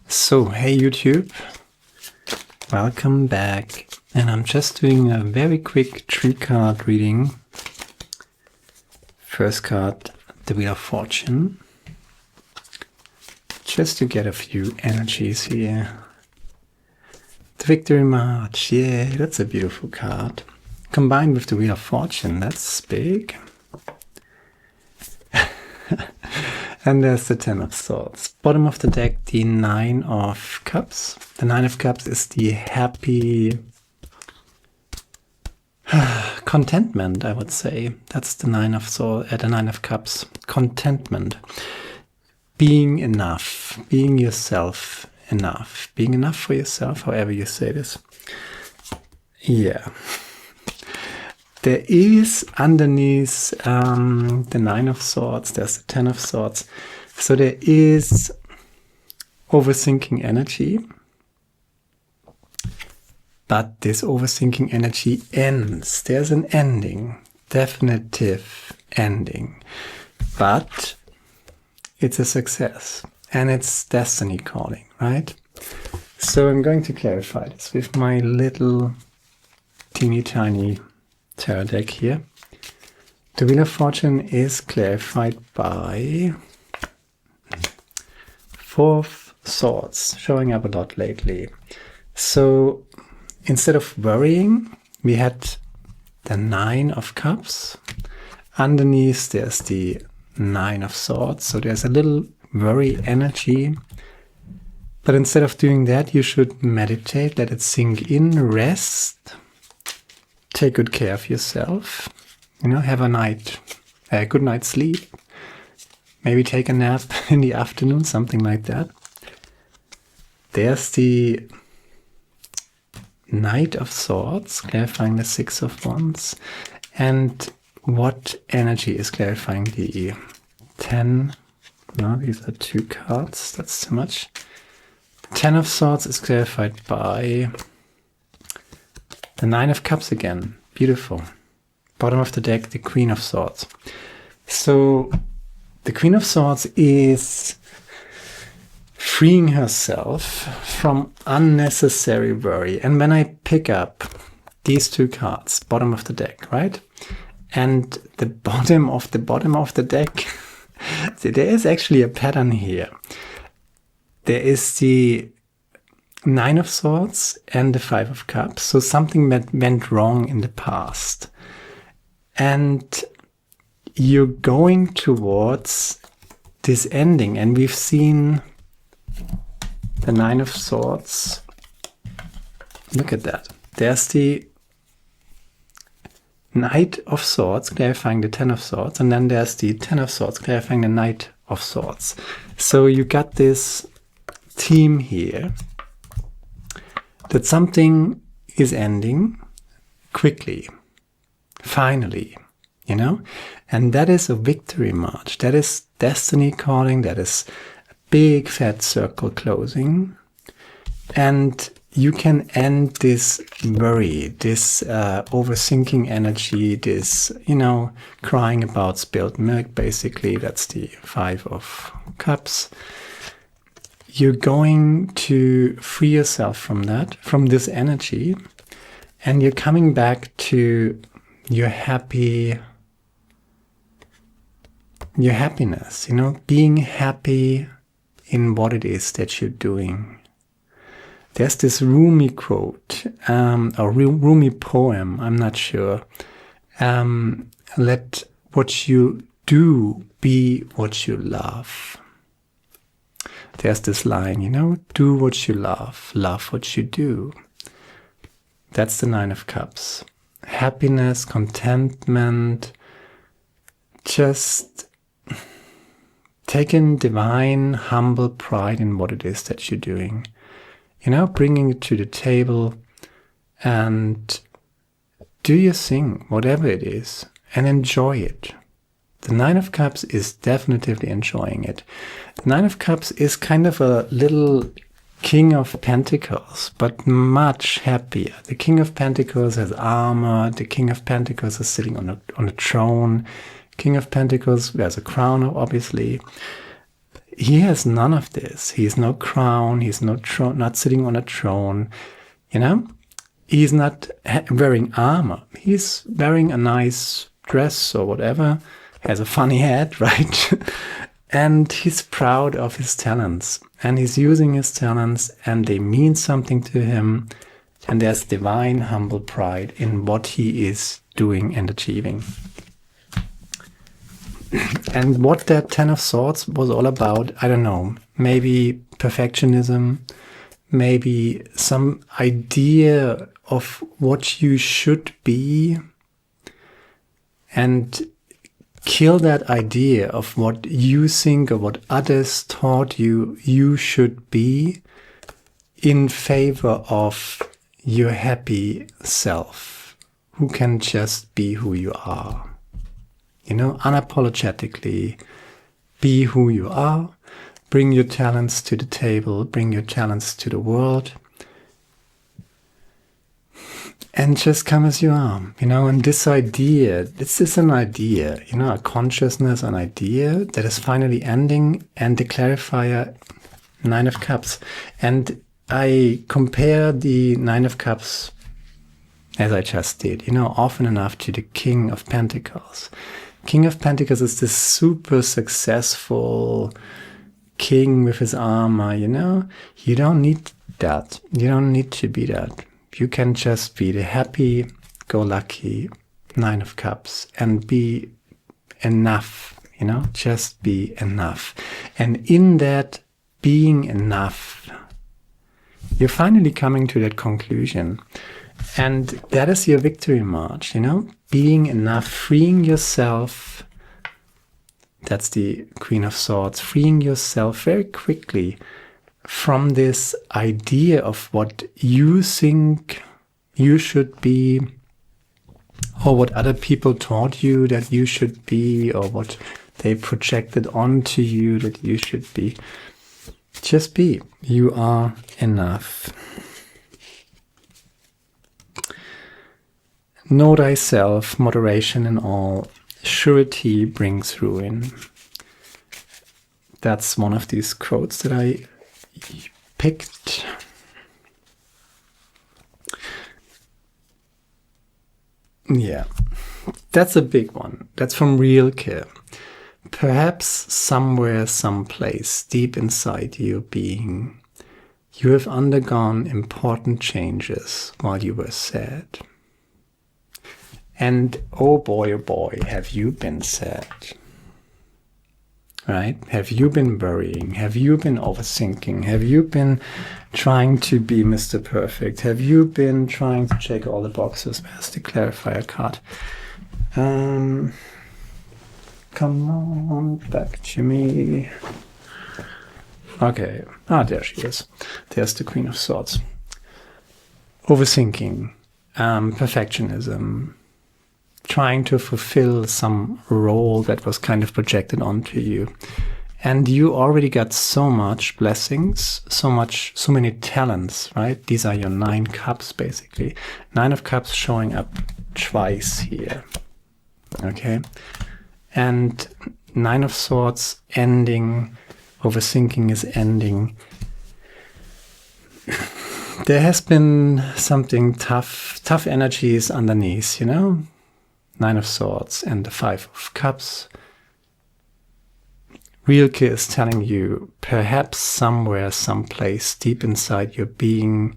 So, hey YouTube, welcome back. And I'm just doing a very quick 3-card reading. First card, the Wheel of Fortune. Just to get a few energies here. The Victory March, yeah, that's a beautiful card. Combined with the Wheel of Fortune, that's big. And there's the 10 of Swords. Bottom of the deck, the 9 of Cups. The 9 of Cups is the happy contentment, I would say. That's the 9 of Swords, the 9 of Cups. Contentment. Being enough. Being yourself enough. Being enough for yourself, however you say this. Yeah. There is underneath the 9 of Swords, there's the 10 of Swords. So there is overthinking energy. But this overthinking energy ends. There's an ending. Definitive ending. But it's a success. And it's destiny calling, right? So I'm going to clarify this with my little teeny tiny tarot deck here. The Wheel of Fortune is clarified by 4 of Swords, showing up a lot lately. So instead of worrying, we had the 9 of Cups. Underneath there's the 9 of Swords, so there's a little worry energy. But instead of doing that, you should meditate, let it sink in, rest. Take good care of yourself, have a good night's sleep. Maybe take a nap in the afternoon, something like that. There's the Knight of Swords, clarifying the 6 of Wands. And what energy is clarifying the 10? No, these are 2 cards, that's too much. 10 of Swords is clarified by the 9 of Cups again. Beautiful. Bottom of the deck, the Queen of Swords. So the Queen of Swords is freeing herself from unnecessary worry. And when I pick up these 2 cards, bottom of the deck, right? And the bottom of the deck, there is actually a pattern here. There is the 9 of Swords and the 5 of Cups. So something that went wrong in the past. And you're going towards this ending. And we've seen the 9 of Swords. Look at that. There's the Knight of Swords clarifying the 10 of Swords. And then there's the 10 of Swords clarifying the Knight of Swords. So you got this theme here. That something is ending quickly, finally, and that is a victory march. That is destiny calling. That is a big fat circle closing. And you can end this worry, this overthinking energy, this, crying about spilled milk, basically. That's the 5 of Cups. You're going to free yourself from that, from this energy, and you're coming back to your happiness, being happy in what it is that you're doing. There's this Rumi quote, or Rumi poem, I'm not sure. Let what you do be what you love. There's this line, do what you love what you do. That's the 9 of Cups. Happiness, contentment, just taking divine, humble pride in what it is that you're doing. Bringing it to the table and do your thing, whatever it is, and enjoy it. The 9 of Cups is definitively enjoying it. The 9 of Cups is kind of a little King of Pentacles, but much happier. The King of Pentacles has armor. The King of Pentacles is sitting on a throne. King of Pentacles wears a crown, obviously. he has none of this. He's no crown. He's not sitting on a throne. You know, he's not wearing armor. He's wearing a nice dress or whatever. Has a funny hat, right? And he's proud of his talents. And he's using his talents, and they mean something to him. And there's divine, humble pride in what he is doing and achieving. And what that Ten of Swords was all about, I don't know. Maybe perfectionism, maybe some idea of what you should be, and kill that idea of what you think or what others taught you should be in favor of your happy self, who can just be who you are. You know, unapologetically be who you are, bring your talents to the table, bring your talents to the world, and just come as you are, you know. And this idea, this is an idea, you know, a consciousness, an idea that is finally ending, and the clarifier, Nine of Cups. And I compare the Nine of Cups, as I just did, you know, often enough to the King of Pentacles. King of Pentacles is this super successful king with his armor, you know. You don't need that. You don't need to be that. You can just be the happy-go-lucky Nine of Cups and be enough, you know, just be enough. And in that being enough, you're finally coming to that conclusion. And that is your victory march, you know, being enough, freeing yourself. That's the Queen of Swords, freeing yourself very quickly from this idea of what you think you should be, or what other people taught you that you should be, or what they projected onto you that you should be. Just be. You are enough. Know thyself, moderation in all, surety brings ruin. That's one of these quotes that I picked. Yeah, that's a big one. That's from Rilke. Perhaps somewhere, someplace, deep inside your being, you have undergone important changes while you were sad. And oh boy, have you been sad? Right? Have you been worrying? Have you been overthinking? Have you been trying to be Mr. Perfect? Have you been trying to check all the boxes? Where's the clarifier card? Come on, back to me. Okay. Ah, there she is. There's the Queen of Swords. Overthinking, perfectionism, trying to fulfill some role that was kind of projected onto you. And you already got so much blessings, so many talents, right? These are your 9 cups, basically. 9 of Cups showing up twice here. Okay. And 9 of Swords ending, overthinking is ending. There has been something tough energies underneath, you know? 9 of Swords and the 5 of Cups. Rilke is telling you, perhaps somewhere, someplace deep inside your being,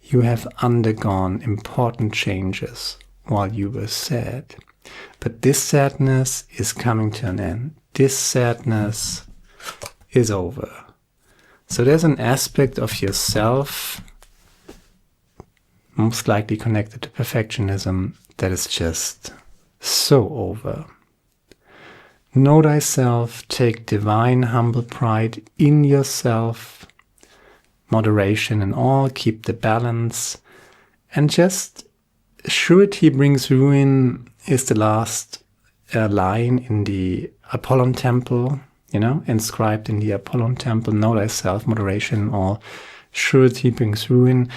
you have undergone important changes while you were sad. But this sadness is coming to an end. This sadness is over. So there's an aspect of yourself, most likely connected to perfectionism, that is just so over. Know thyself, take divine humble pride in yourself, moderation in all, keep the balance, and just surety brings ruin is the last line in the Apollon temple, you know, inscribed in the Apollon temple. Know thyself, moderation in all, surety brings ruin.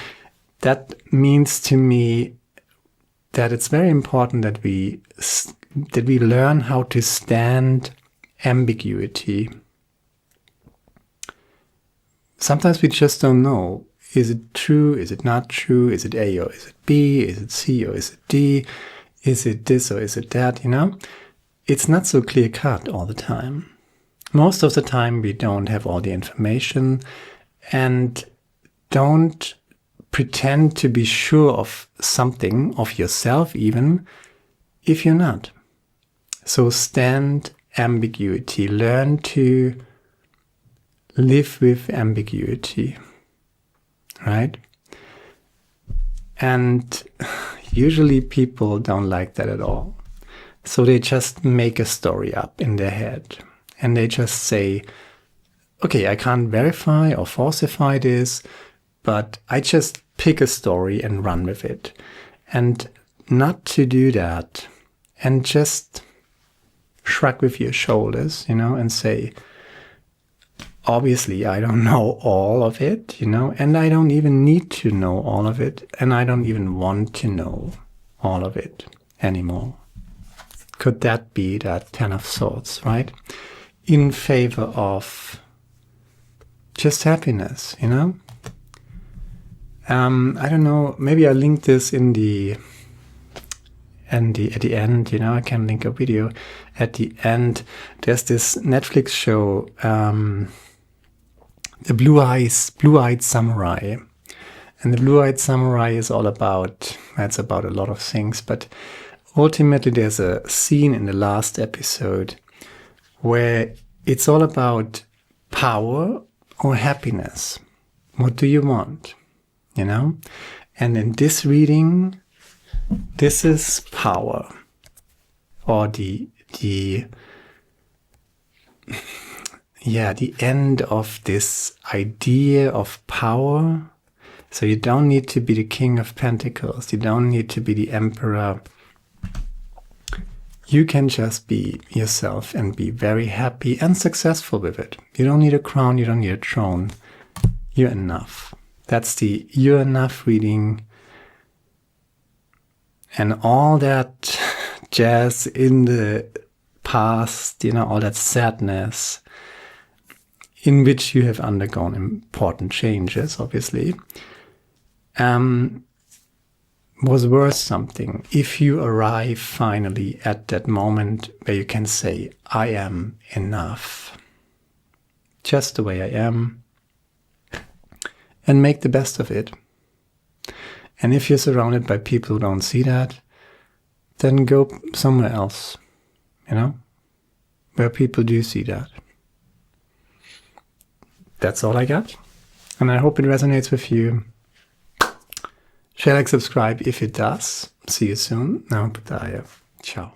That means to me that it's very important that we learn how to stand ambiguity. sometimes we just don't know. Is it true? Is it not true? Is it A or is it B? Is it C or is it D? Is it this or is it that? You know, it's not so clear cut all the time. Most of the time we don't have all the information, and don't pretend to be sure of something, of yourself even, if you're not. So stand ambiguity. Learn to live with ambiguity, right? And usually people don't like that at all. So they just make a story up in their head. And they just say, okay, I can't verify or falsify this, but I just pick a story and run with it. And not to do that, and just shrug with your shoulders, you know, and say, obviously I don't know all of it, you know, and I don't even need to know all of it, and I don't even want to know all of it anymore. Could that be that 10 of Swords, right? In favor of just happiness, you know? I don't know, maybe I'll link this at the end, you know, I can link a video at the end. There's this Netflix show, The Blue-Eyed Samurai. And the Blue-Eyed Samurai is all about, it's about a lot of things, but ultimately there's a scene in the last episode where it's all about power or happiness. What do you want? You know? And in this reading, this is power, or the end of this idea of power. So you don't need to be the King of Pentacles. You don't need to be the Emperor. You can just be yourself and be very happy and successful with it. You don't need a crown. You don't need a throne. You're enough. That's the You're Enough reading. And all that jazz in the past, you know, all that sadness in which you have undergone important changes, obviously, was worth something if you arrive finally at that moment where you can say, I am enough, just the way I am, and make the best of it. And if you're surrounded by people who don't see that, then go somewhere else, you know, where people do see that. That's all I got, and I hope it resonates with you. Share, like, subscribe if it does. See you soon. Now, ciao.